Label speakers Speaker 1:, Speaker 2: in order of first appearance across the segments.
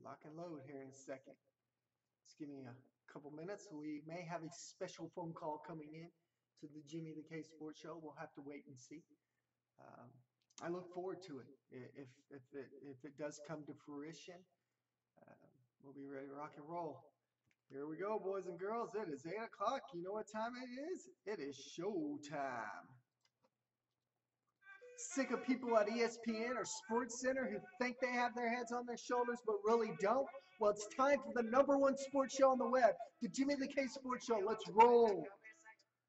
Speaker 1: Lock and load here in a second. Just give me a couple minutes. We may have a special phone call coming in to the Jimmy the K Sports Show. We'll have to wait and see. Um, I look forward to it. If it does come to fruition, we'll be ready to rock and roll. Here we go, boys and girls. It is 8 o'clock. You know what time it is? It is show time. Sick of people at ESPN or Sports Center who think they have their heads on their shoulders but really don't? Well, it's time for the #1 sports show on the web, the Jimmy the K Sports Show. Let's roll.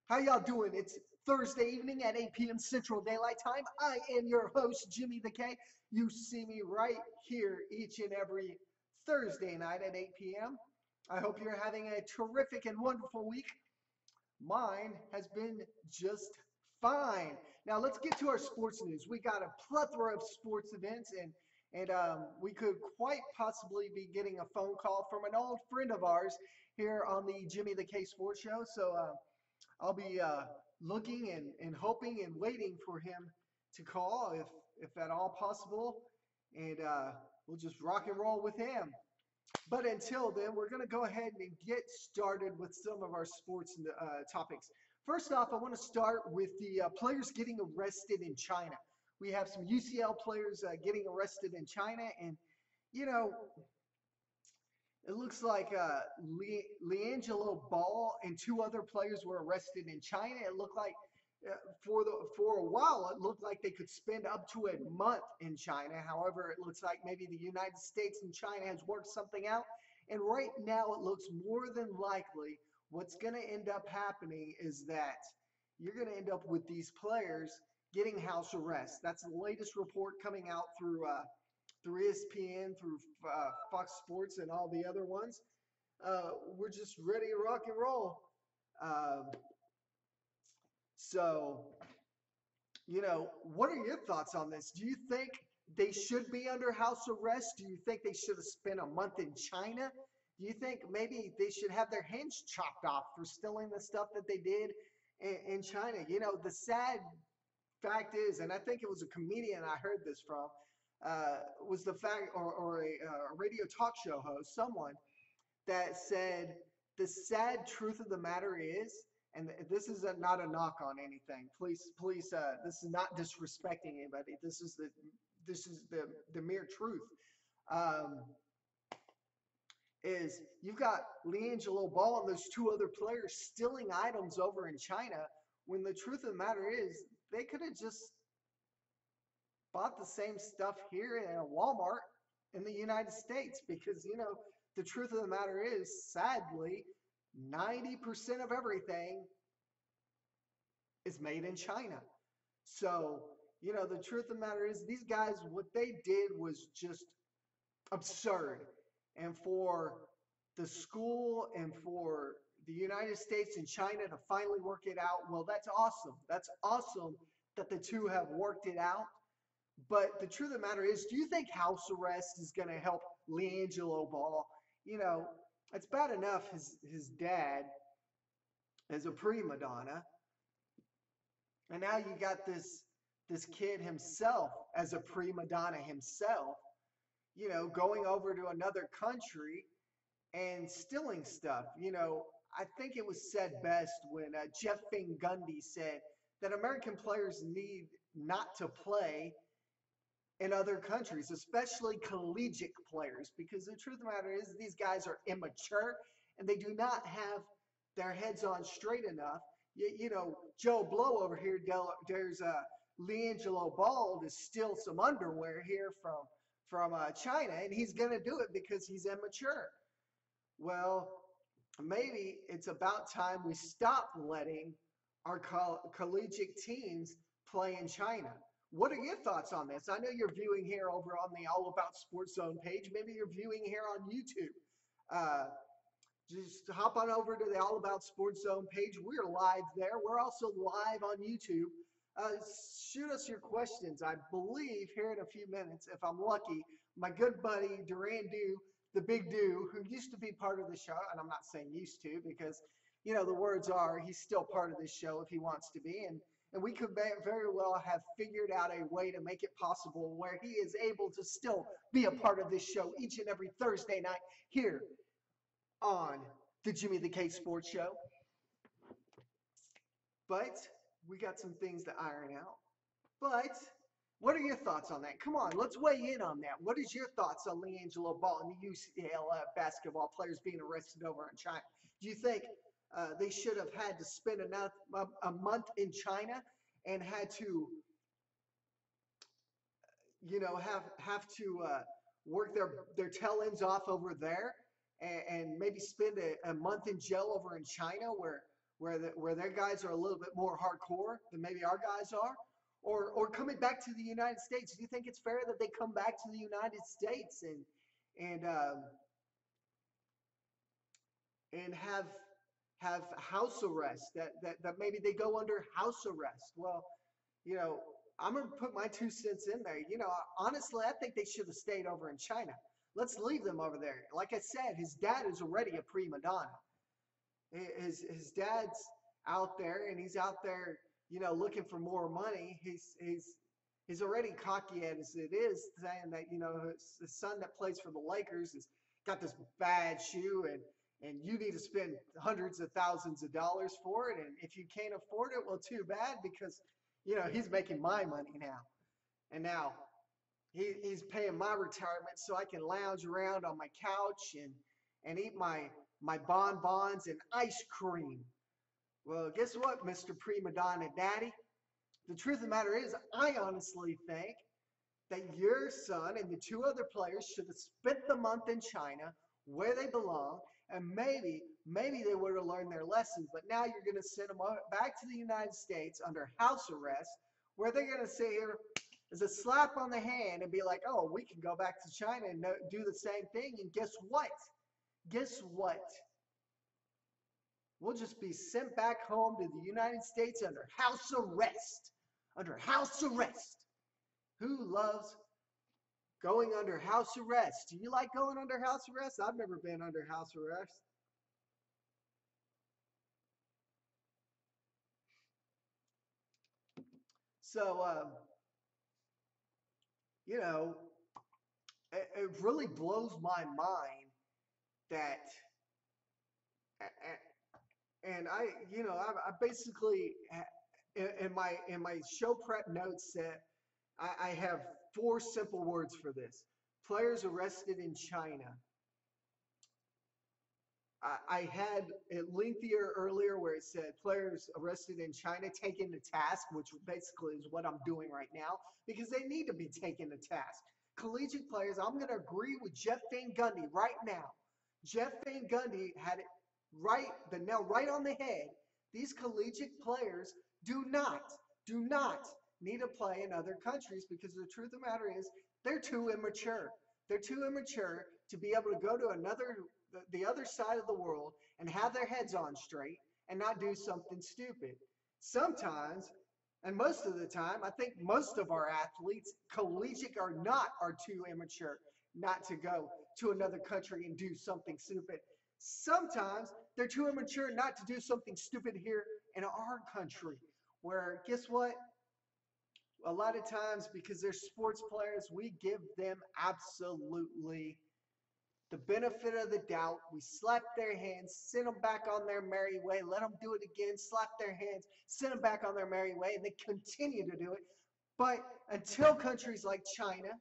Speaker 1: How y'all doing? It's Thursday evening at 8 p.m. Central Daylight Time. I am your host, Jimmy the K. You see me right here each and every Thursday night at 8 p.m. I hope you're having a terrific and wonderful week. Mine has been just fine. Now let's get to our sports news. We got a plethora of sports events, and we could quite possibly be getting a phone call from an old friend of ours here on the Jimmy the K Sports Show. So I'll be looking and hoping and waiting for him to call if at all possible, and we'll just rock and roll with him. But until then, we're going to go ahead and get started with some of our sports topics. First off, I want to start with the players getting arrested in China. We have some UCL players getting arrested in China, and, you know, it looks like LiAngelo Ball and two other players were arrested in China. It looked like for a while, it looked like they could spend up to a month in China. However, it looks like maybe the United States and China has worked something out. And right now, it looks more than likely what's going to end up happening is that you're going to end up with these players getting house arrest. That's the latest report coming out through ESPN, through Fox Sports, and all the other ones. We're just ready to rock and roll. So, what are your thoughts on this? Do you think they should be under house arrest? Do you think they should have spent a month in China? Do you think maybe they should have their hands chopped off for stealing the stuff that they did in China? The sad fact is, and I think it was a comedian I heard this from, was the fact, or a radio talk show host, someone that said the sad truth of the matter is, and this is not a knock on anything. Please, this is not disrespecting anybody. This is the mere truth. Is you've got LiAngelo Ball and those two other players stealing items over in China, when the truth of the matter is they could have just bought the same stuff here in a Walmart in the United States, because the truth of the matter is, sadly, 90% of everything is made in China. So, the truth of the matter is, these guys, what they did was just absurd. And for the school and for the United States and China to finally work it out, well, that's awesome. That's awesome that the two have worked it out. But the truth of the matter is, do you think house arrest is going to help LiAngelo Ball? It's bad enough his dad is a prima donna, and now you got this kid himself as a prima donna himself, going over to another country and stealing stuff. I think it was said best when Jeff Van Gundy said that American players need not to play in other countries, especially collegiate players, because the truth of the matter is these guys are immature and they do not have their heads on straight enough. Joe Blow over here dares LiAngelo Ball to steal some underwear here from China, and he's going to do it because he's immature. Well, maybe it's about time we stop letting our collegiate teams play in China. What are your thoughts on this? I know you're viewing here over on the AllAbout SportsZone page. Maybe you're viewing here on YouTube. Just hop on over to the AllAbout SportsZone page. We're live there. We're also live on YouTube. Shoot us your questions. I believe here in a few minutes, if I'm lucky, my good buddy Duran Du, the Big Do, who used to be part of the show, and I'm not saying used to because, the words are he's still part of this show if he wants to be, and we could very well have figured out a way to make it possible where he is able to still be a part of this show each and every Thursday night here on the Jimmy the K Sports Show. But we got some things to iron out. But what are your thoughts on that? Come on, let's weigh in on that. What is your thoughts on LiAngelo Ball and the UCLA basketball players being arrested over in China? Do you think they should have had to spend a month in China and had to, have to work their tail ends off over there and maybe spend a month in jail over in China where their guys are a little bit more hardcore than maybe our guys are? Or coming back to the United States? Do you think it's fair that they come back to the United States and have house arrest? That maybe they go under house arrest? Well, I'm gonna put my 2 cents in there. Honestly, I think they should have stayed over in China. Let's leave them over there. Like I said, his dad is already a prima donna. His dad's out there, and he's out there, looking for more money. He's already cocky as it is, saying that his son that plays for the Lakers has got this bad shoe, and you need to spend hundreds of thousands of dollars for it. And if you can't afford it, well, too bad, because he's making my money now, and now he's paying my retirement so I can lounge around on my couch and eat my bonbons and ice cream. Well, guess what, Mr. Prima Donna Daddy? The truth of the matter is, I honestly think that your son and the 2 other players should have spent the month in China where they belong, and maybe they would have learned their lessons. But now you're going to send them back to the United States under house arrest, where they're going to sit here as a slap on the hand and be like, oh, we can go back to China and do the same thing. And guess what? Guess what? We'll just be sent back home to the United States under house arrest. Under house arrest. Who loves going under house arrest? Do you like going under house arrest? I've never been under house arrest. So, it really blows my mind that, and I basically, in my show prep notes, said I have 4 simple words for this: players arrested in China. I had it lengthier earlier where it said players arrested in China taken to task, which basically is what I'm doing right now, because they need to be taken to task. Collegiate players, I'm going to agree with Jeff Van Gundy right now. Jeff Van Gundy had it the nail right on the head. These collegiate players do not need to play in other countries, because the truth of the matter is they're too immature. They're too immature to be able to go to the other side of the world and have their heads on straight and not do something stupid. Sometimes, and most of the time, I think most of our athletes, collegiate or not, are too immature not to go to another country and do something stupid. Sometimes they're too immature not to do something stupid here in our country, where, guess what? A lot of times, because they're sports players, we give them absolutely the benefit of the doubt. We slap their hands, send them back on their merry way, let them do it again, slap their hands, send them back on their merry way, and they continue to do it. But until countries like China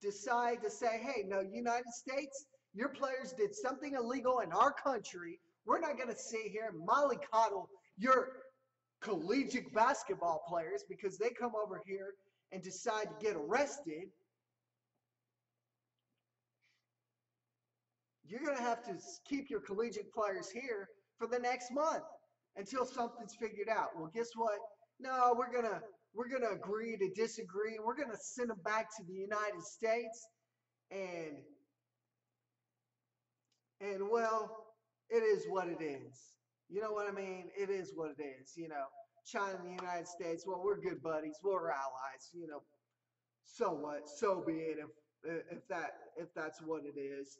Speaker 1: decide to say, hey, no, United States, your players did something illegal in our country, we're not going to sit here and mollycoddle your collegiate basketball players because they come over here and decide to get arrested. You're going to have to keep your collegiate players here for the next month until something's figured out. Well, guess what? No, we're going to agree to disagree. We're going to send them back to the United States, and well, it is what it is. You know what I mean? It is what it is. China and the United States, well, we're good buddies. We're allies. So what? So be it if that's what it is.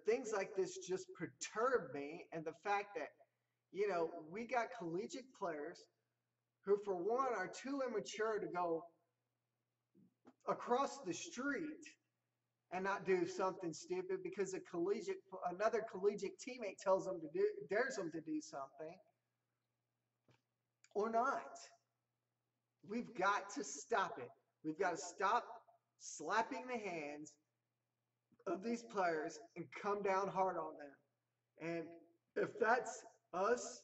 Speaker 1: Things like this just perturb me, and the fact that we got collegiate players who, for one, are too immature to go across the street and not do something stupid because another collegiate teammate dares them to do something or not. We've got to stop it. We've got to stop slapping the hands of these players and come down hard on them. And if that's us,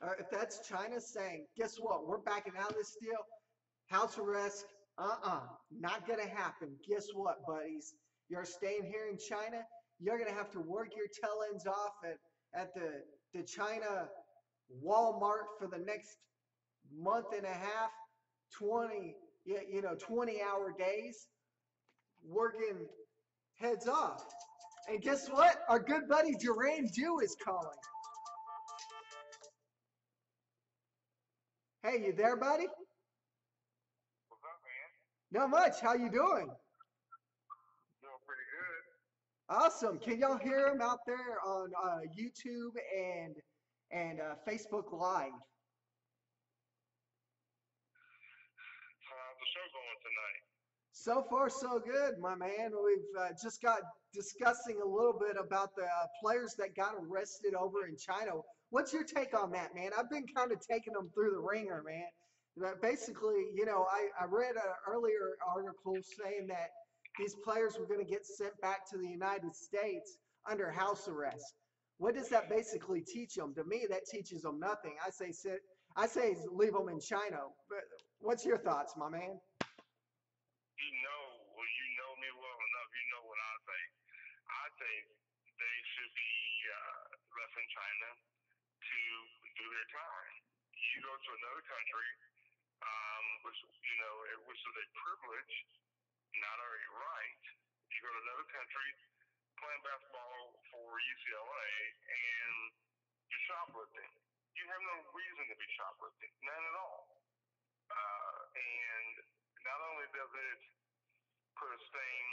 Speaker 1: or if that's China saying, guess what, we're backing out of this deal, house arrest, not going to happen. Guess what, buddies? You're staying here in China. You're going to have to work your tail ends off at the China Walmart for the next month and a half, 20-hour days, working heads off. And guess what? Our good buddy Duran Jew is calling. Hey, you there, buddy?
Speaker 2: What's up, man?
Speaker 1: Not much. How you doing?
Speaker 2: Doing pretty good.
Speaker 1: Awesome. Can y'all hear him out there on YouTube and Facebook Live?
Speaker 2: How's the show going tonight?
Speaker 1: So far, so good, my man. We've just got discussing a little bit about the players that got arrested over in China. What's your take on that, man? I've been kind of taking them through the ringer, man. But basically, I read an earlier article saying that these players were going to get sent back to the United States under house arrest. What does that basically teach them? To me, that teaches them nothing. I say leave them in China. But what's your thoughts, my man?
Speaker 2: You know me well enough. You know what I think. I think they should be left in China to do their time. You go to another country, which is a privilege, not a right. You go to another country, playing basketball for UCLA, and you're shoplifting. You have no reason to be shoplifting, none at all. And not only does it put a stain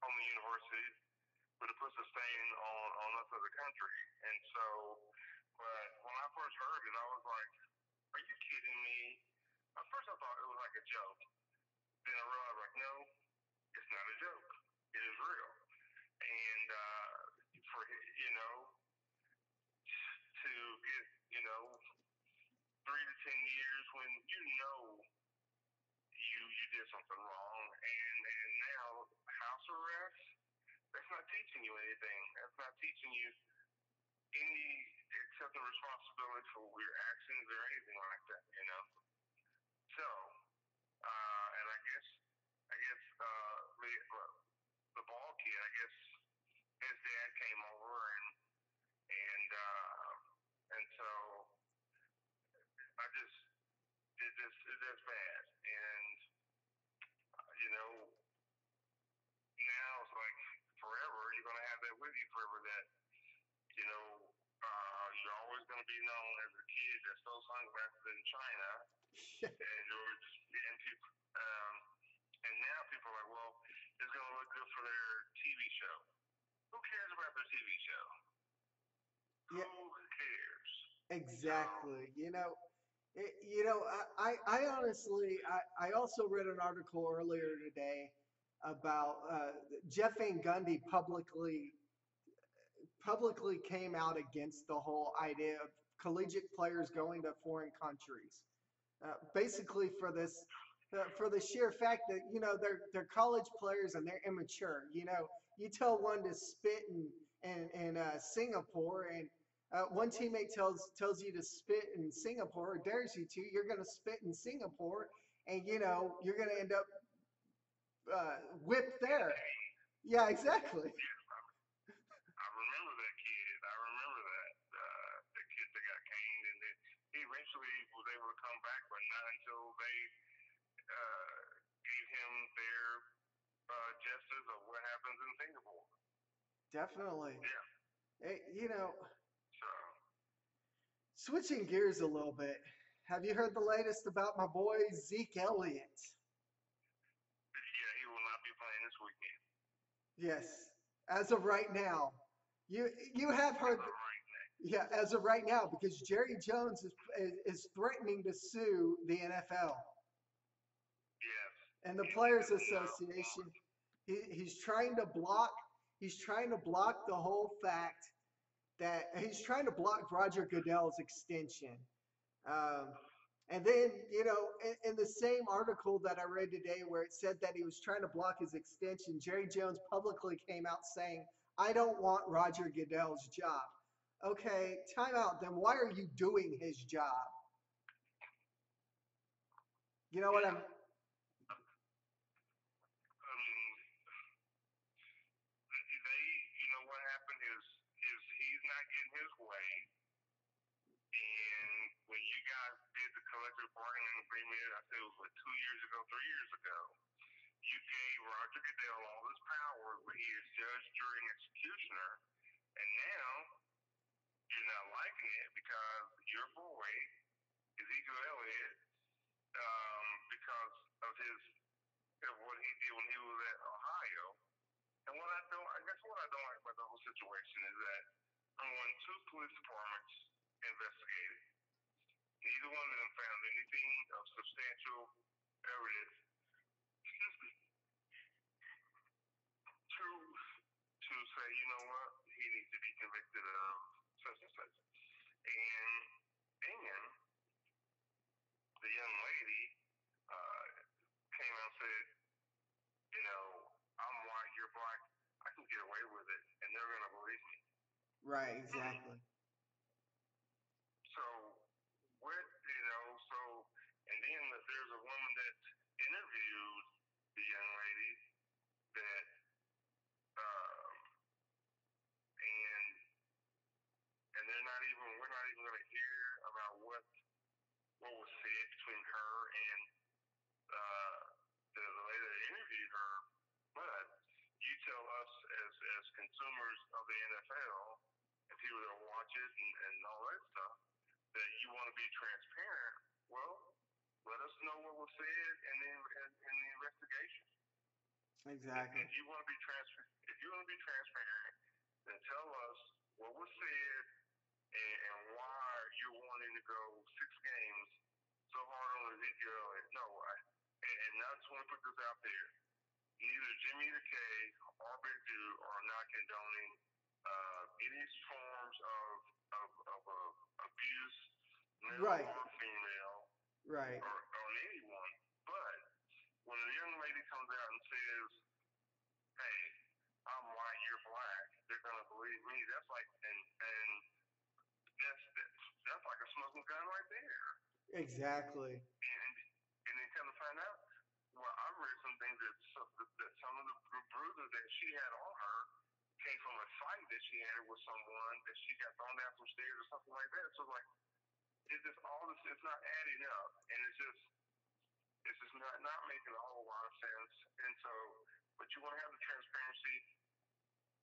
Speaker 2: on the university, but it puts a stain on us as a country. And so, but when I first heard it, I was like, are you kidding me? At first I thought it was like a joke. Then I realized, like, no, it's not a joke. It is real. And to get, 3 to 10 years when you did something wrong, and now house arrest, that's not teaching you anything. That's not teaching you any accepting responsibility for your actions or anything like that, So, and I guess the ball kid, I guess his dad came over and so it's just bad. And, now it's like forever, you're going to have that with you forever that, you're always going to be known as a kid that stole sunglasses in China. And now people are like, well, it's going to look good for their TV show. Who cares about their TV show?
Speaker 1: Yeah.
Speaker 2: Who cares?
Speaker 1: Exactly. I honestly, I also read an article earlier today about Jeff Van Gundy publicly came out against the whole idea of collegiate players going to foreign countries. Basically for the sheer fact that, they're college players and they're immature. You tell one to spit in Singapore, and one teammate tells you to spit in Singapore or dares you to, you're going to spit in Singapore, and you're going to end up whipped there. Yeah, exactly.
Speaker 2: I remember that kid. I remember that the kid that got caned, and then he eventually was able to come back, but not until they gave him their justice of what happens in Singapore.
Speaker 1: Definitely.
Speaker 2: Yeah.
Speaker 1: Hey,
Speaker 2: So.
Speaker 1: Switching gears a little bit. Have you heard the latest about my boy Zeke Elliott?
Speaker 2: Yeah, he will not be playing this weekend.
Speaker 1: Yes, as of right now. You have heard. Yeah, as of right now, because Jerry Jones is threatening to sue the NFL
Speaker 2: Yes.
Speaker 1: and the
Speaker 2: And he
Speaker 1: Players
Speaker 2: does not want.
Speaker 1: Association. He's trying to block. He's trying to block the whole fact that he's trying to block Roger Goodell's extension. Um, and then, in the same article that I read today where it said that he was trying to block his extension, Jerry Jones publicly came out saying, I don't want Roger Goodell's job. Okay, time out. Then why are you doing his job? You know what
Speaker 2: Yeah.
Speaker 1: I'm.
Speaker 2: I mean, what happened is he's not getting his way. And when you guys did the collective bargaining agreement, I think it was 2 years ago, 3 years ago, you gave Roger Goodell all this power where he is judge, jury, and executioner. And now you're not liking it because your boy, Ezekiel Elliott, because of what he did when he was at Ohio. And I guess what I don't like about the whole situation is that, number one, two police departments investigated. Neither one of them found anything of substantial evidence to say, you know what, he needs to be convicted of such and such. And the young lady came out and said, I'm white, you're black, I can get away with it, and they're going to believe me.
Speaker 1: Right, exactly.
Speaker 2: So, and then there's a woman that interviewed the young lady that, and we're not even going to hear about what was said between her and the lady that interviewed her. But you tell us as consumers of the NFL and people that watch it and all that stuff that you want to be transparent. Well, let us know what was said in the investigation.
Speaker 1: Exactly.
Speaker 2: If you want to be transparent, then tell us what was said and why you're wanting to go 6 games so hard on Ezekiel Elliott. No, and I just want to put this out there. Neither Jimmy the K or Big Dude are not condoning any forms of abuse, male
Speaker 1: Right.
Speaker 2: or female,
Speaker 1: Right.
Speaker 2: or on anyone. But when a young lady comes out and says, "Hey, I'm white, you're black," they're gonna believe me. That's like that's like a smoking gun right there.
Speaker 1: Exactly.
Speaker 2: And then kind of find out. Well, I've read some things that some of the bruises that she had on her came from a fight that she had with someone that she got thrown down some stairs or something like that. So like, it's just all this. It's not adding up, and it's just not making a whole lot of sense. And so, but you want to have the transparency.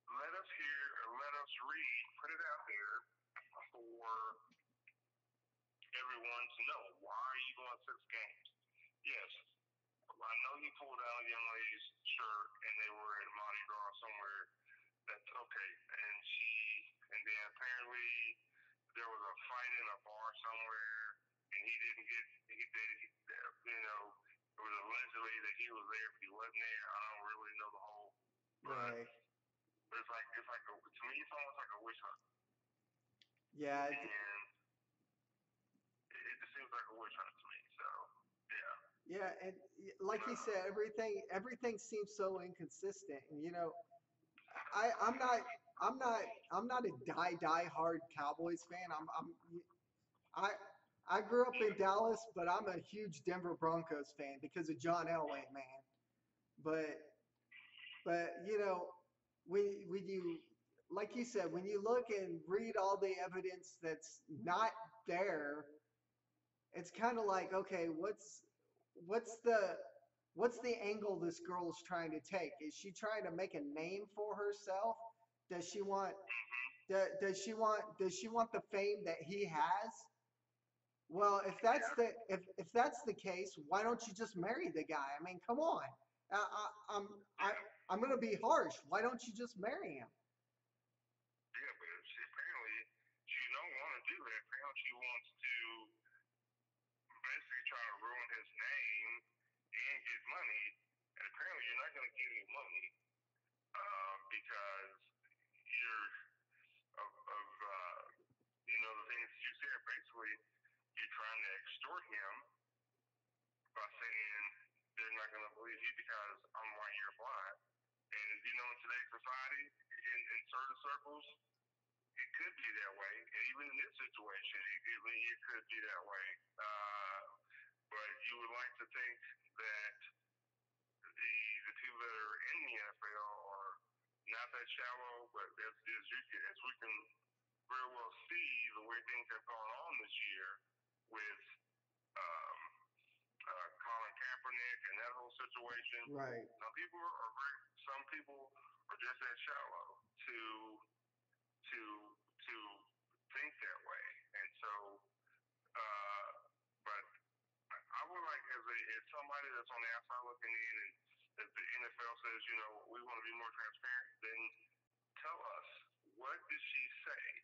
Speaker 2: Let us hear or let us read. Put it out there for everyone to know. Why are you going 6 games? Yes, I know he pulled down a young lady's shirt and they were at Mardi Gras somewhere. That's okay. And then apparently there was a fight in a bar somewhere, and he didn't get, it was allegedly that he was there, but he wasn't there. I don't really know the whole.
Speaker 1: Right.
Speaker 2: But it's like to me, it's almost like a witch hunt.
Speaker 1: Yeah.
Speaker 2: And it just seems like a witch hunt to me. So yeah.
Speaker 1: Yeah, and like you said, everything seems so inconsistent. And I'm not a die hard Cowboys fan. I grew up in Dallas, but I'm a huge Denver Broncos fan because of John Elway, man. But when you like you said, when you look and read all the evidence that's not there, it's kind of like, okay, what's the what's the angle this girl's trying to take? Is she trying to make a name for herself? Does she want does she want the fame that he has? Well, if that's the case, why don't you just marry the guy? I mean, come on. I'm gonna be harsh. Why don't you just marry him?
Speaker 2: Yeah, but apparently she's get money, and apparently you're not going to get any money because you're the things that you said. Basically, you're trying to extort him by saying they're not going to believe you because I'm white, you're black. And in today's society, in certain circles, it could be that way. And even in this situation, it could be that way. But you would like to think that the people that are in the NFL are not that shallow, but as we can very well see the way things have gone on this year with Colin Kaepernick and that whole situation.
Speaker 1: Right.
Speaker 2: Some people are just that shallow to think that way, and so. But I would like, as somebody that's on the outside looking in, and if the NFL says, we want to be more transparent, then tell us, what did she say?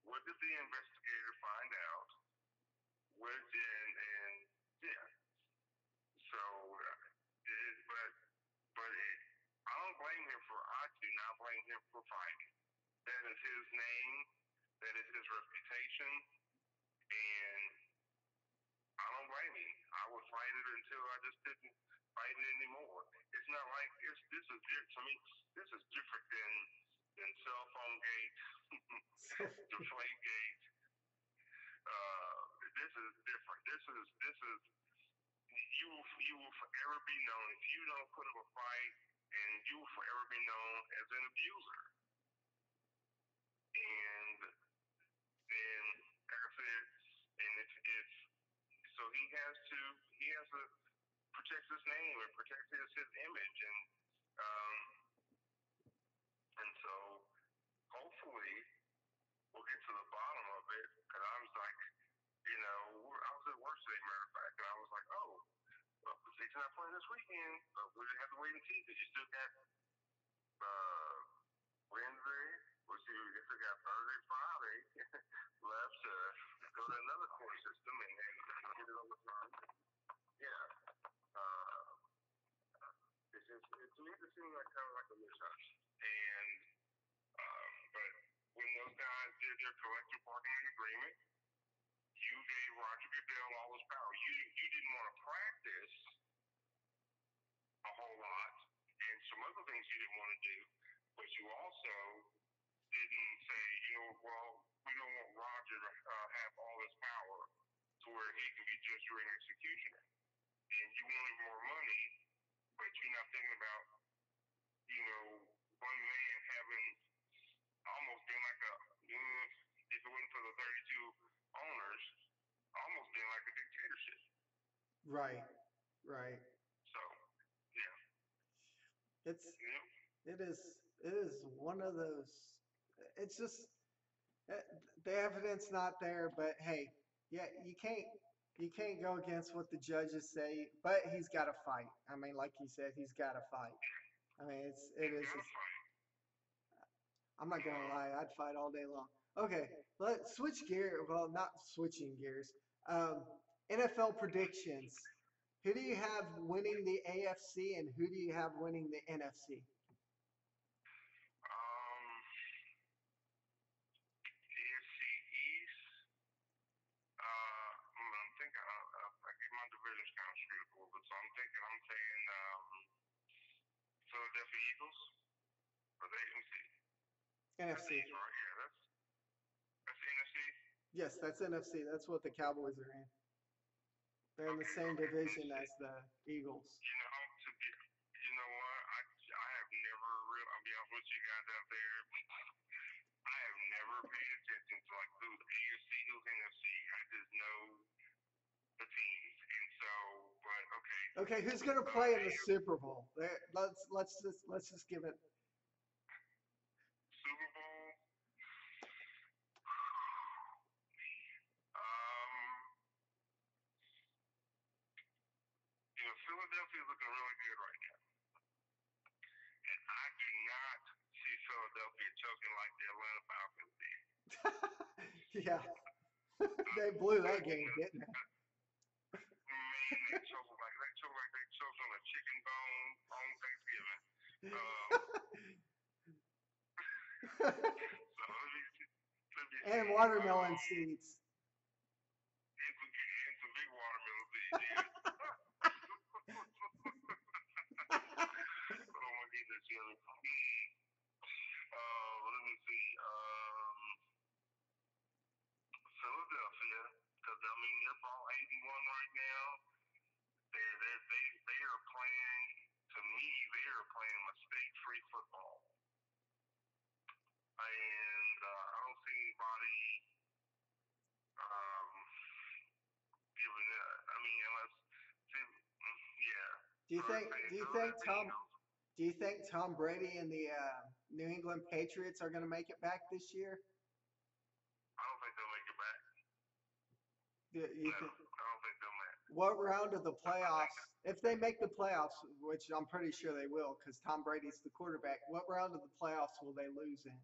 Speaker 2: What did the investigator find out? Yeah. So, I don't blame him I do not blame him for fighting. That is his name. That is his reputation. And I don't blame him. I would fight it until I just didn't fight it anymore. It's not like this is to me. This is different than cell phone gate, deflate gate. This is different. This is you will forever be known if you don't put up a fight, and you will forever be known as an abuser. And then, like I said, and it's so he has to protect his name and protect his image, and so hopefully we'll get to the bottom of it. Because I was like, I was at work today, matter of fact, and I was like, oh, well, the Saints not playing this weekend, but we have to wait and see because you still got Wednesday. We'll see. You still got Thursday, Friday left to go to another court system and get it overturned. Yeah. To me, it seems like kind of like a mishush. And but when those guys did their collective bargaining agreement, you gave Roger Goodell all his power. You didn't want to practice a whole lot, and some other things you didn't want to do, but you also didn't say, well, we don't want Roger to have all this power to where he can be just your executioner. And you wanted more money, but you're not thinking about, one man having almost been like if it wasn't for the 32 owners, almost been like a dictatorship.
Speaker 1: Right.
Speaker 2: So, yeah.
Speaker 1: It is one of those. It's just the evidence not there, but hey, yeah, you can't go against what the judges say. But he's got to fight. I mean, like you said, he's got to fight. I mean, it is. I'm not gonna lie, I'd fight all day long. Okay, let's switch gear. Well, not switching gears. NFL predictions. Who do you have winning the AFC and who do you have winning the NFC?
Speaker 2: AFC East. I'm thinking. I get my divisions kind of screwed up a little bit, so I'm saying Philadelphia Eagles. Or the NFC.
Speaker 1: NFC.
Speaker 2: Right? Yeah, that's the NFC.
Speaker 1: Yes, that's NFC. That's what the Cowboys are in. They're in the same division as the Eagles.
Speaker 2: You know what? I have never really. I'll be honest with you guys out there. I have never paid attention to who's AFC, who's NFC. I just know the teams, and so. But okay.
Speaker 1: Okay, who's gonna play in the Super Bowl? Let's just give it.
Speaker 2: Super Bowl. Philadelphia is looking really good right now. And I do not see Philadelphia choking like the Atlanta Falcons did.
Speaker 1: Yeah. They blew that game, didn't they?
Speaker 2: Man, they choked like they choked on a So let me
Speaker 1: And
Speaker 2: see.
Speaker 1: watermelon seeds.
Speaker 2: It's a big watermelon seed, yeah. Oh my goodness, yeah. Let me see. Philadelphia, because I mean they're ball 8-1 right now. They are playing. To me, they are playing mistake-free football, and I don't see anybody um, giving it. I mean, unless, yeah.
Speaker 1: Do you
Speaker 2: So
Speaker 1: think?
Speaker 2: saying
Speaker 1: Do you think
Speaker 2: Philadelphia
Speaker 1: Tom?
Speaker 2: Eagles.
Speaker 1: Do you think Tom Brady and the New England Patriots are going to make it back this year?
Speaker 2: I don't think they'll make it back.
Speaker 1: You
Speaker 2: No,
Speaker 1: think?
Speaker 2: I don't think they'll make it.
Speaker 1: What round of the
Speaker 2: I think
Speaker 1: playoffs? If they make the playoffs, which I'm pretty sure they will, because Tom Brady's the quarterback. What round of the playoffs will they lose in?
Speaker 2: I'm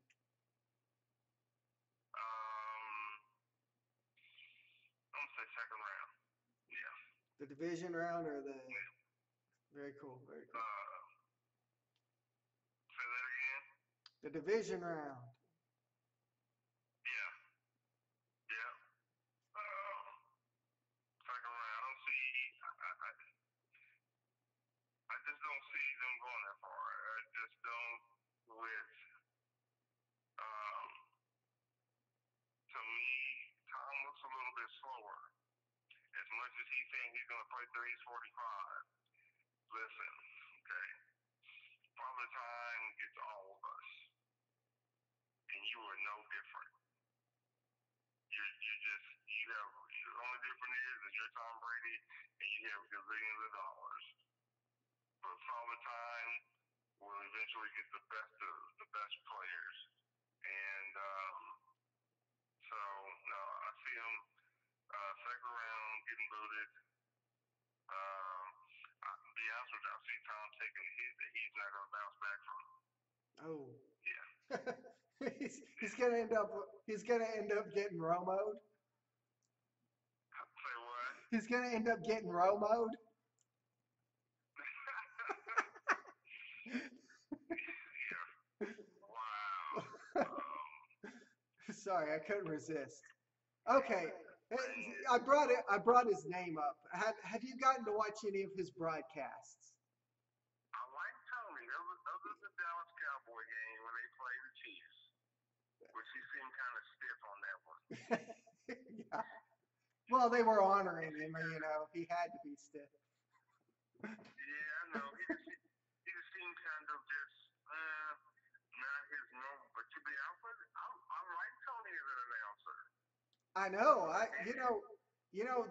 Speaker 2: gonna say second round. Yeah.
Speaker 1: The division round or the?
Speaker 2: Yeah.
Speaker 1: Very cool. Very cool.
Speaker 2: Say that again.
Speaker 1: The division round.
Speaker 2: Yeah. Yeah. Second round. I don't see. I just don't see them going that far. I just don't. With to me, Tom looks a little bit slower. As much as he thinks he's going to play till he's 45. Listen, okay. Father Time gets all of us, and you are no different. You have the only difference is you're Tom Brady and you have gazillions of dollars. But Father Time will eventually get the best of the best players, and so no, I see him second round getting booted. To be honest with you, I see Tom taking a hit that he's not going to bounce back from.
Speaker 1: Oh.
Speaker 2: Yeah.
Speaker 1: he's gonna end up getting Romo'd.
Speaker 2: Say what?
Speaker 1: He's gonna end up getting Romo'd.
Speaker 2: Yeah. Wow.
Speaker 1: Sorry, I couldn't resist. Okay, I brought his name up. Have you gotten to watch any of his broadcasts?
Speaker 2: I like Tony. Other than the Dallas Cowboy game when they played the Chiefs, which he seemed kind of stiff on that one.
Speaker 1: Yeah. Well, they were honoring him, he had to be stiff.
Speaker 2: Yeah, I know. He just seemed kind of just not his normal. But to be honest, I like Tony as an announcer.
Speaker 1: I know.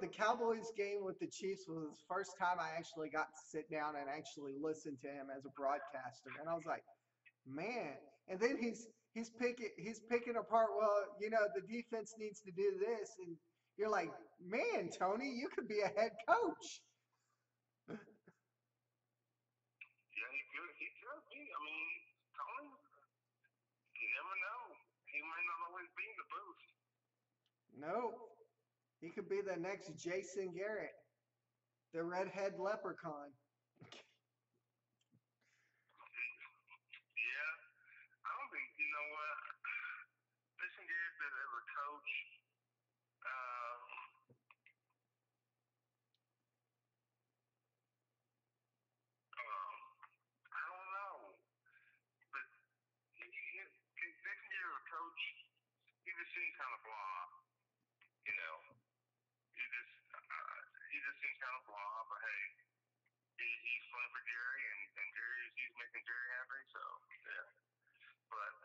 Speaker 1: The Cowboys game with the Chiefs was the first time I actually got to sit down and actually listen to him as a broadcaster, and I was like, man. And then he's picking apart. Well, the defense needs to do this, and you're like, man, Tony, you could be a head coach.
Speaker 2: Yeah, he could be. I mean, Tony, you never know. He might not always be in the booth.
Speaker 1: No, he could be the next Jason Garrett, the redhead leprechaun.
Speaker 2: Yeah, I don't think, you know what, Jason Garrett as a coach, I don't know, but Jason Garrett as a coach, he just seems kind of blah, you know. He just seems kind of blah, but hey, he's playing for Jerry, and he's making Jerry happy, so yeah. But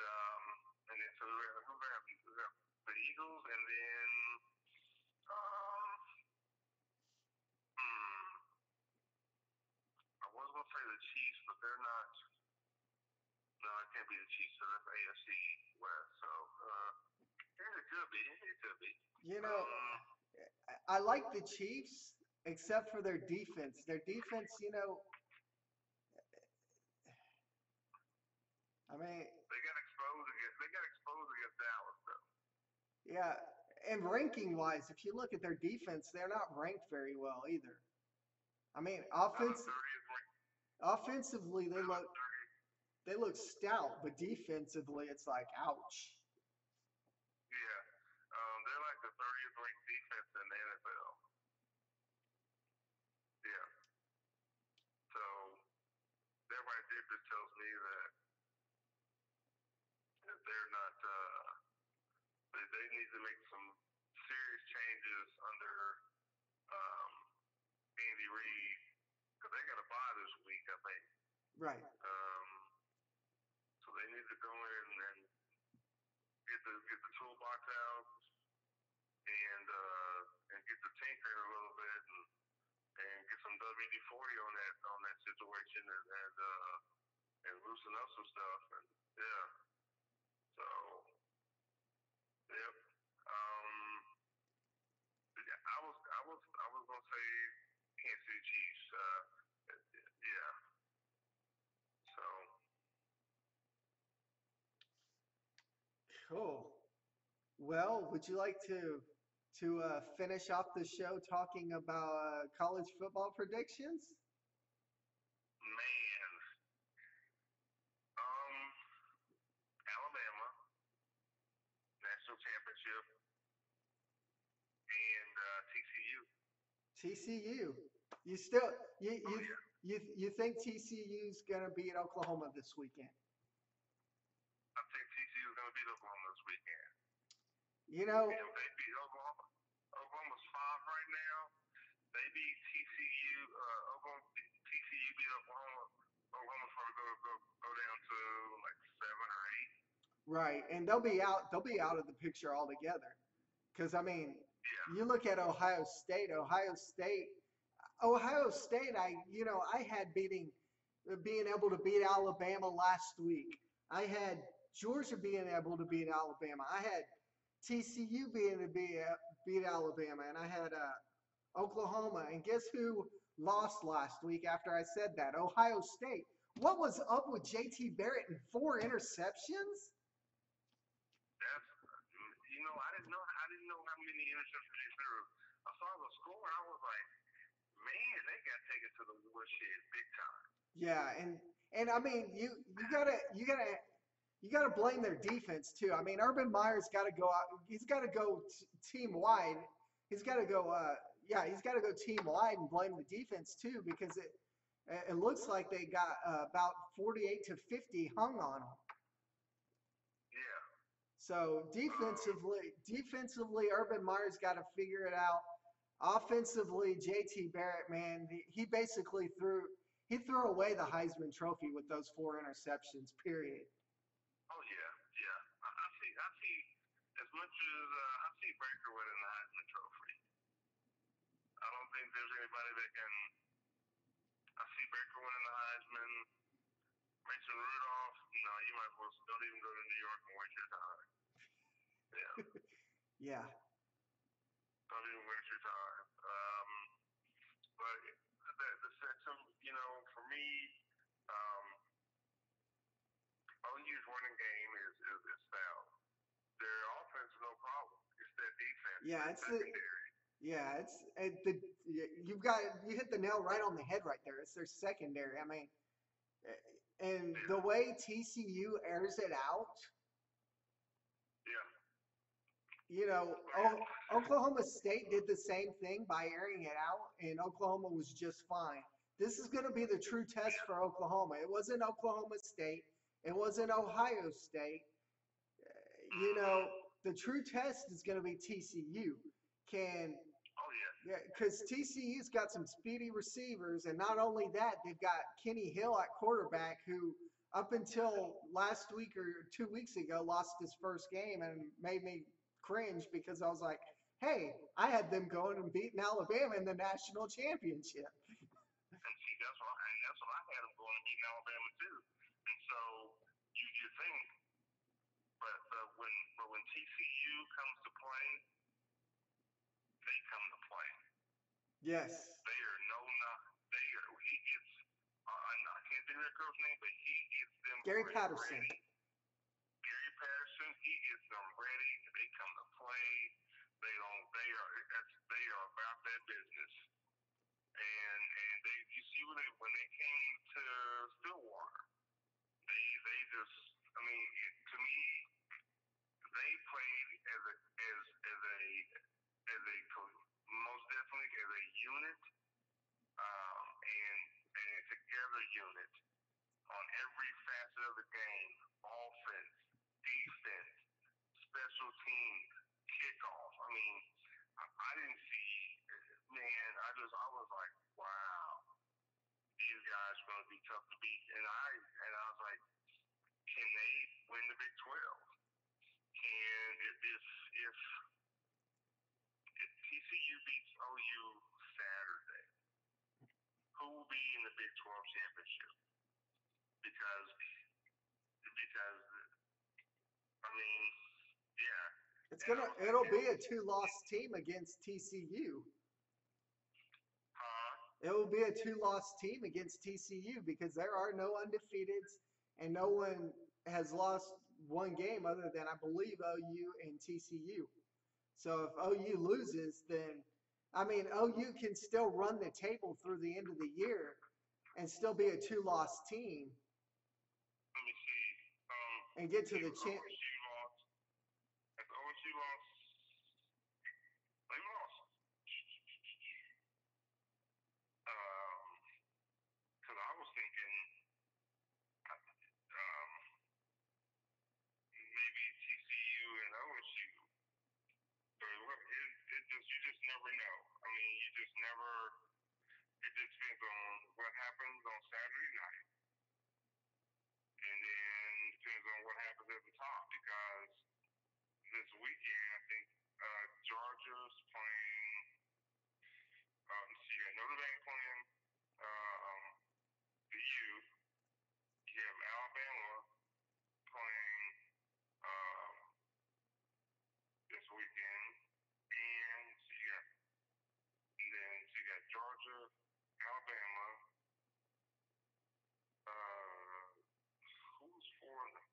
Speaker 2: and then so who we have the Eagles, and then I was gonna say the Chiefs, but they're not. No, it can't be the Chiefs. So that's AFC West. So yeah, it could be. It could be.
Speaker 1: I like the Chiefs, except for their defense. Their defense, I mean,
Speaker 2: they got exposed against Dallas, though.
Speaker 1: Yeah, and ranking-wise, if you look at their defense, they're not ranked very well either. I mean, offensively, they look they look stout, but defensively, it's like, ouch.
Speaker 2: Yeah. They're like the 30th ranked defense in the NFL. Yeah. So that right there just tells me that they're not. They need to make some serious changes under um, Andy Reid because they got a bye this week, I think.
Speaker 1: Right.
Speaker 2: So they need to go in and get the toolbox out and get the tinkering a little bit and get some WD-40 on that situation and loosen up some stuff and yeah. So yep. I was gonna say Kansas City Chiefs. Yeah. So
Speaker 1: Cool. Well, would you like to finish off the show talking about college football predictions?
Speaker 2: man, Alabama national championship and TCU.
Speaker 1: TCU. You still you
Speaker 2: Oh
Speaker 1: you
Speaker 2: yeah.
Speaker 1: you think TCU's gonna beat Oklahoma this weekend?
Speaker 2: I think TCU is going to beat Oklahoma this weekend.
Speaker 1: You know,
Speaker 2: And if they beat Oklahoma, Oklahoma's 5 right now. They beat TCU. TCU beat Oklahoma. Oklahoma's probably go down to like 7 or 8.
Speaker 1: right, and they'll be out of the picture altogether. Because I mean,
Speaker 2: Yeah.
Speaker 1: you look at Ohio State. I had being able to beat Alabama last week. I had Georgia being able to beat Alabama. I had TCU being able to beat Alabama, and I had Oklahoma. And guess who lost last week after I said that? Ohio State. What was up with JT Barrett and 4 interceptions?
Speaker 2: That's I didn't know how many interceptions he threw. I saw the score. I was like, man, they got taken to the woodshed big time.
Speaker 1: Yeah, and I mean you gotta blame their defense too. I mean, Urban Meyer's got to go out. He's got to go team wide. He's got to go. He's got to go team wide and blame the defense too because it looks like they got about 48 to 50 hung on them.
Speaker 2: Yeah.
Speaker 1: So defensively, Urban Meyer's got to figure it out. Offensively, JT Barrett, man, he basically threw away the Heisman Trophy with those 4 interceptions. Period.
Speaker 2: Oh yeah, yeah. I see. As much as I see Baker winning the Heisman Trophy, I don't think there's anybody that can. I see Baker winning the Heisman. Mason Rudolph, no, you might as well don't even go to New York and waste your time. Yeah.
Speaker 1: Yeah.
Speaker 2: Don't even waste your time. But the system, for me, OU's running game is sound. Their offense is no problem. It's their defense.
Speaker 1: Yeah,
Speaker 2: it's secondary.
Speaker 1: You hit the nail right on the head right there. It's their secondary. I mean, and the way TCU airs it out, Oklahoma State did the same thing by airing it out, and Oklahoma was just fine. This is going to be the true test for Oklahoma. It wasn't Oklahoma State. It wasn't Ohio State. The true test is going to be TCU. Because TCU's got some speedy receivers, and not only that, they've got Kenny Hill at quarterback, who up until last week or 2 weeks ago lost his first game and made me cringe because I was like, hey, I had them going and beating Alabama in the national championship.
Speaker 2: And see, that's what I had them going and beating Alabama too. And so you think, but when TCU comes to play, they come to play.
Speaker 1: Yes.
Speaker 2: They are he gets, I can't think of their coach's name, but he gets them
Speaker 1: Gary Patterson.
Speaker 2: ready. Gary Patterson, he gets them ready. They come to play. They are about that business. And you see when they came to Stillwater, they to me, they played most definitely as a unit, and a together unit on every facet of the game: offense, defense, special teams, kickoff. I mean, I didn't see, man. I was like, wow, these guys are going to be tough to beat. And I was like, can they win the Big 12? And if TCU beats OU Saturday, who will be in the Big 12 championship? Because I mean, yeah.
Speaker 1: It'll be a 2-loss team against TCU. It will be a 2-loss team against TCU because there are no undefeateds and no one has lost one game other than, I believe, OU and TCU. So if OU loses, then, I mean, OU can still run the table through the end of the year and still be a 2-loss team.
Speaker 2: Let me see.
Speaker 1: And get to the champ.
Speaker 2: If OSU lost, they lost. Because I was thinking maybe TCU and OSU. But you just never know. I mean, you just never. It just depends on what happens on Saturday night, and then depends on what happens at the top. Because this weekend, I think Georgia's playing. You got Notre Dame playing the U. You have Alabama playing this weekend, and you got Georgia, Alabama. Who's 4 and 5?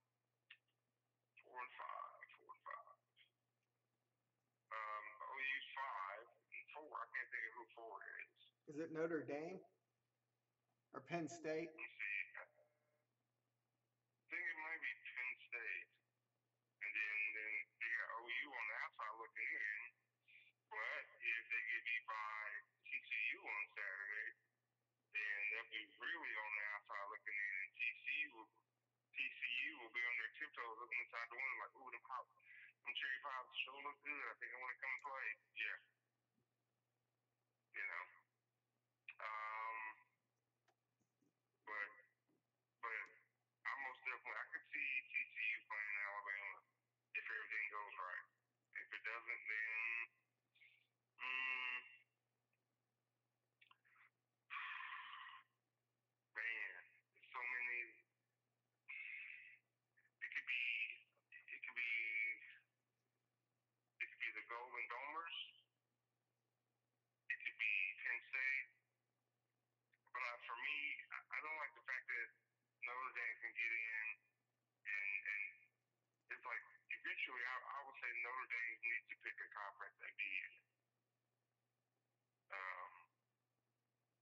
Speaker 2: OU's 5 and 4. I can't think of who 4 is.
Speaker 1: Is it Notre Dame or Penn State?
Speaker 2: Let me see. I think it might be Penn State. And then you got OU on the outside looking in. But if they get beat by TCU on Saturday, then they'll be really on the outside looking in. And TCU will be on their tiptoes looking inside the window like, ooh, them cherry pops sure look good. I think I want to come and play. Yeah. You know. But I most definitely, I could see TCU playing Alabama if everything goes right. If it doesn't, then man, there's so many. It could be the Golden Domers. It could be Penn State. But for me, I don't like the fact that Notre Dame can get in, and it's like eventually I would say Notre Dame needs to pick a conference and be in.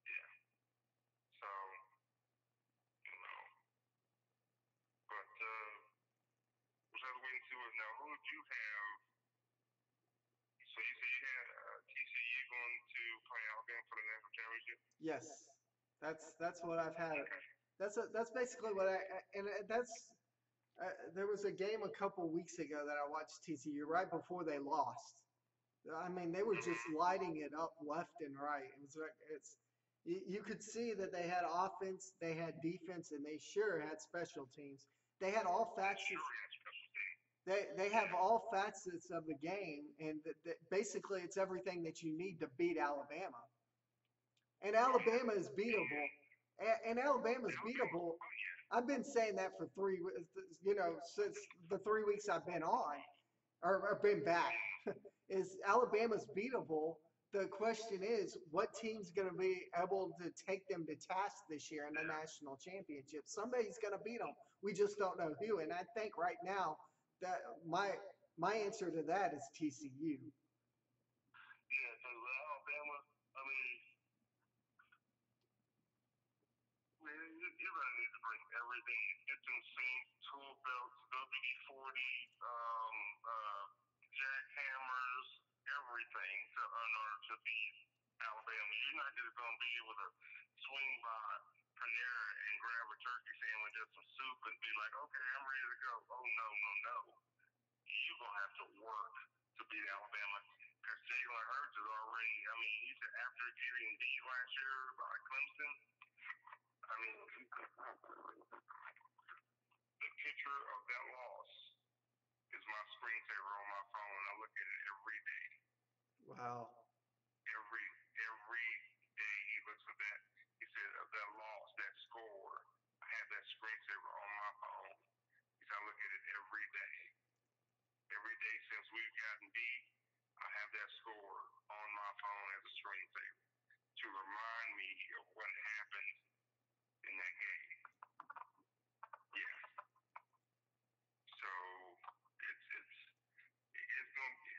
Speaker 2: Yeah. So, but we'll have to wait and see what. Now, who would you have? So you said you had TCU going to play Alabama for the national championship?
Speaker 1: Yes, that's what I've had. That's basically what there was a game a couple weeks ago that I watched TCU right before they lost. I mean, they were just lighting it up left and right. You could see that they had offense, they had defense, and they sure had special teams. They had all facets. They have all facets of the game, and basically it's everything that you need to beat Alabama. And Alabama is beatable. And Alabama's beatable. I've been saying that for since the 3 weeks I've been on, or been back, is Alabama's beatable. The question is, what team's going to be able to take them to task this year in the national championship? Somebody's going to beat them. We just don't know who. And I think right now that my answer to that is TCU.
Speaker 2: Yeah, so Alabama, I mean, you really need to bring everything. Get them same tool belts, go WD-40, jackhammers, everything in order to beat Alabama. You're not just going to be able to swing by Panera and grab a turkey sandwich and some soup and be like, okay, I'm ready to go. Oh, no, no, no. You're going to have to work to beat Alabama. Because Jalen Hurts is already, I mean, he's after getting beat last year by Clemson. I mean, the picture of that loss is my screensaver on my phone. I look at it every day.
Speaker 1: Wow.
Speaker 2: Every day he looks at that. He said, of that loss, that score, I have that screensaver on my phone. He said, I look at it every day. Every day since we've gotten beat, I have that score on my phone as a screensaver to remind me of what happened in that game. Yeah. So it's gonna be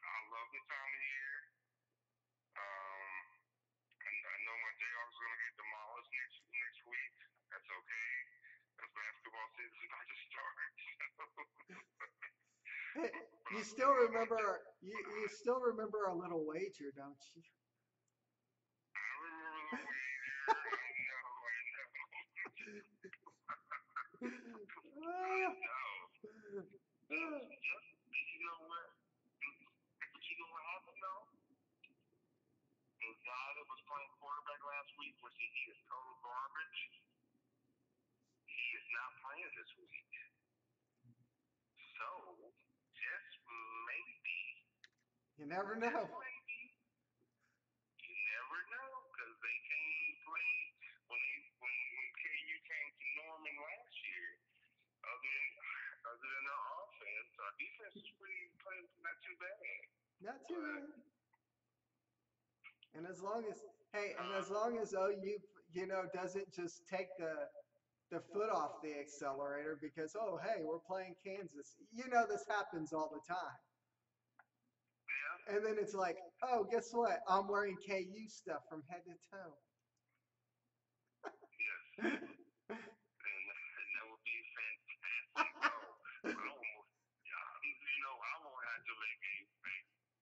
Speaker 2: I love this time of year. I know my Jayhawks are gonna get demolished next week. That's okay. Because basketball season about to start.
Speaker 1: You still remember a little wager, don't you?
Speaker 2: I remember the wager. I know. You know what? But you know what happened though? The guy that was playing quarterback last week, which he is total garbage, he is not playing this week. So, just maybe.
Speaker 1: You never know.
Speaker 2: Just maybe. You never know, because they came play when KU came to Norman last year. Other than our offense, our defense is playing not too bad.
Speaker 1: Not too bad. And as long as OU, doesn't just take the foot off the accelerator because, oh, hey, we're playing Kansas. This happens all the time.
Speaker 2: Yeah.
Speaker 1: And then it's like, oh, guess what? I'm wearing KU stuff from head to toe.
Speaker 2: Yes. And that would be fantastic. I won't have to make a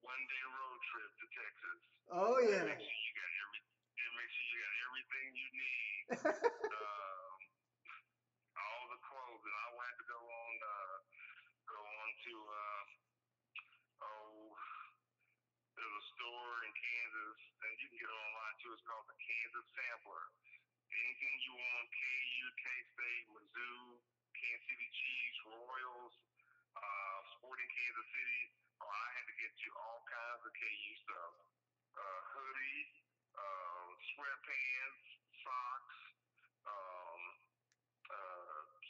Speaker 2: one-day road trip to Texas.
Speaker 1: Oh, yeah.
Speaker 2: Make sure you got everything you need. All the clothes, and I will have to go on to there's a store in Kansas, and you can get it online too. It's called the Kansas Sampler. Anything you want, KU, K-State, Mizzou, Kansas City Chiefs, Royals, Sporting Kansas City. Oh, I had to get you all kinds of KU stuff. Hoodie, sweatpants, socks,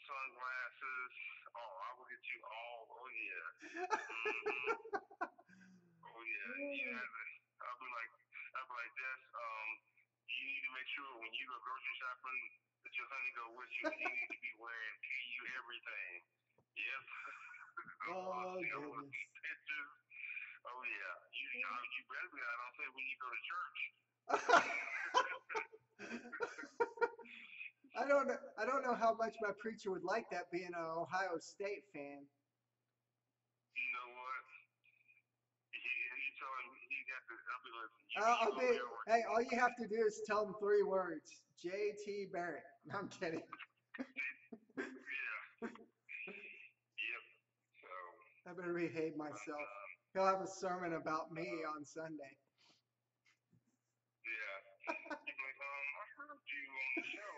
Speaker 2: sunglasses. Oh, I will get you all. Oh, yeah. Mm-hmm. Oh, yeah. I'll be like, this. You need to make sure when you go grocery shopping that your honey go with you. You need to be wearing KU everything. Yep.
Speaker 1: Oh, goodness.
Speaker 2: Pictures. Oh, yeah. You better be out on say when you go to church.
Speaker 1: I don't know how much my preacher would like that being an Ohio State fan.
Speaker 2: You know what? He told him he got to. I'll be listening.
Speaker 1: Hey, all you have to do is tell him 3 words. J.T. Barrett. No, I'm kidding.
Speaker 2: Yeah. Yep. So.
Speaker 1: I better behave myself. He'll have a sermon about me on Sunday.
Speaker 2: Yeah. He's like, I heard you on the show.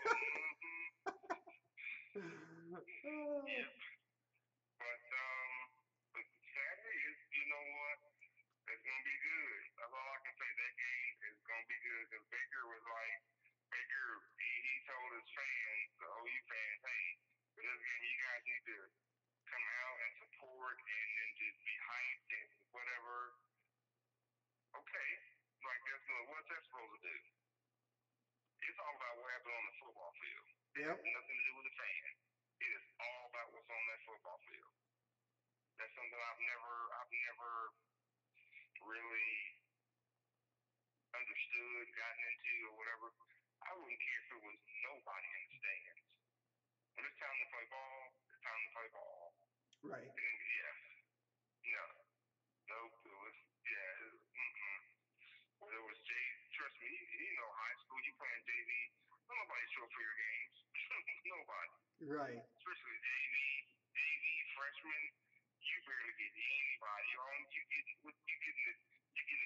Speaker 2: Yep. But Saturday is, you know what? It's going to be good. That's all I can say. That game is going to be good because Baker, he told his fans, the OU fans, hey, for this game, you guys need to come out and support and then just be hyped and whatever. Okay. Like, what's that supposed to do? It's all about what happens on the football field. It has nothing to do with the fan. It is all about what's on that football field. That's something I've never really understood, gotten into, or whatever. I wouldn't care if it was nobody in the stands. When it's time to play ball, it's time to play ball.
Speaker 1: Right.
Speaker 2: And yeah, no, nope. It was There was trust me, high school, you playing JV. Don't nobody show up for your games. Nobody.
Speaker 1: Right.
Speaker 2: Especially JV freshman. You barely get anybody. You getting the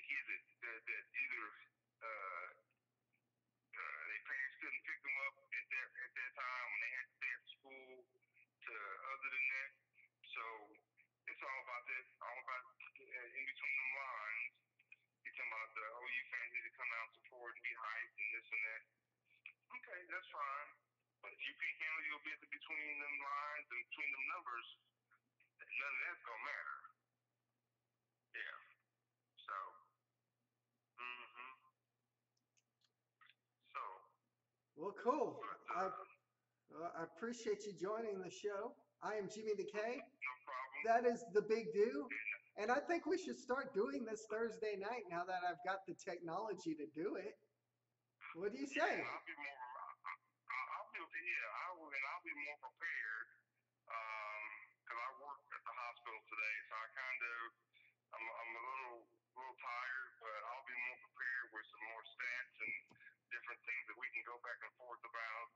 Speaker 2: kids that either their parents couldn't pick them up at that time when they had to stay at school. To other than that, so it's all about that. All about in between them lines. You're talking about the OU fans need to come out and support and be hyped and this and that. Okay, that's fine. But if you can't handle your business between them lines and between them numbers, none of that's gonna matter. Yeah. So. Mhm. So.
Speaker 1: Well, cool.
Speaker 2: But,
Speaker 1: I appreciate you joining the show. I am Jimmy the K.
Speaker 2: no problem.
Speaker 1: That is the big do. And I think we should start doing this Thursday night now that I've got the technology to do it. What do you say?
Speaker 2: Yeah, I'll be more. I'll be okay. Yeah, I will, and I'll be more prepared. Because I work at the hospital today, so I'm a little tired, but I'll be more prepared with some more stats and different things that we can go back and forth about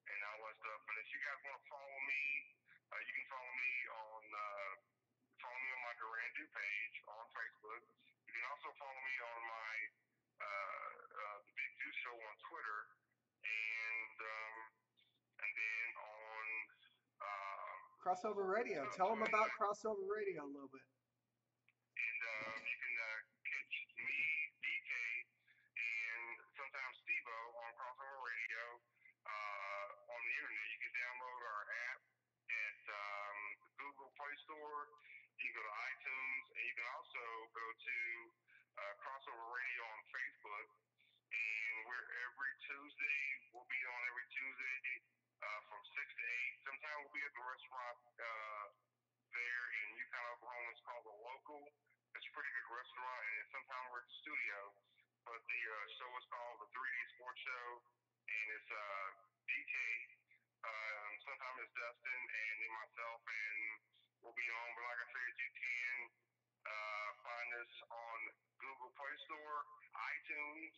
Speaker 2: and all that stuff. And if you guys want to follow me, you can follow me on my Durandu page on Facebook. You can also follow me on my the Big Two Show on Twitter, and then on
Speaker 1: Crossover Radio. Tell them about Crossover Radio a little bit.
Speaker 2: and you can catch me, DK, and sometimes Steve-O on Crossover Radio on the internet. You can download our app at the Google Play Store. You can go to iTunes, and you can also go to Crossover Radio on Facebook. And we're every Tuesday. We'll be on every Tuesday from 6 to 8. Sometimes we'll be at the restaurant there in Yukon, Oklahoma. It's called The Local. It's a pretty good restaurant, and sometimes we're at the studio. But the show is called the 3D Sports Show, and it's DK. Sometimes it's Dustin and then myself, and we'll be on. But like I said, you can find us on Google Play Store, iTunes,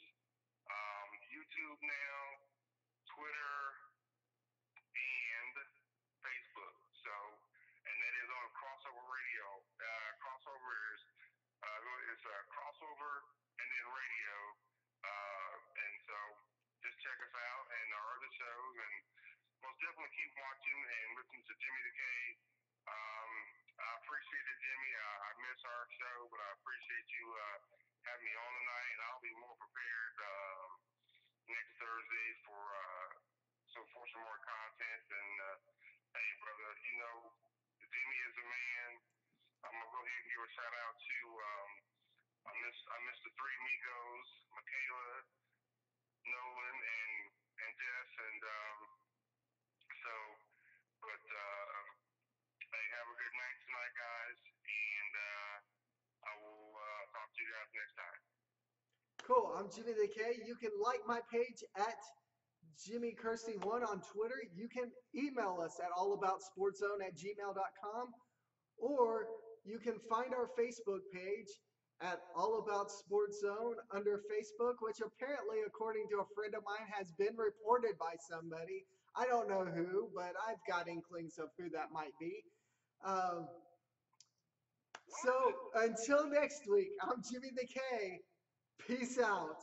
Speaker 2: YouTube now, Twitter, and Facebook. So, and that is on Crossover Radio. Crossover is Crossover and then Radio. And so just check us out and our other shows, and most definitely keep watching and listening to Jimmy the K. I appreciate it, Jimmy. I miss our show, but I appreciate you having me on tonight, and I'll be more prepared next Thursday for some more content. And hey, brother, Jimmy is a man. I'm gonna go ahead and give a shout out to I miss the three amigos, Michaela, Nolan, and Jess, and but hey, have a good night tonight, guys, and I will talk to you guys next time.
Speaker 1: Cool. I'm Jimmy the K. You can like my page at JimmyKirsty1 on Twitter. You can email us at AllAboutSportsZone@gmail.com, or you can find our Facebook page at AllAbout SportsZone under Facebook, which apparently, according to a friend of mine, has been reported by somebody. I don't know who, but I've got inklings of who that might be. So until next week, I'm Jimmy the K. Peace out.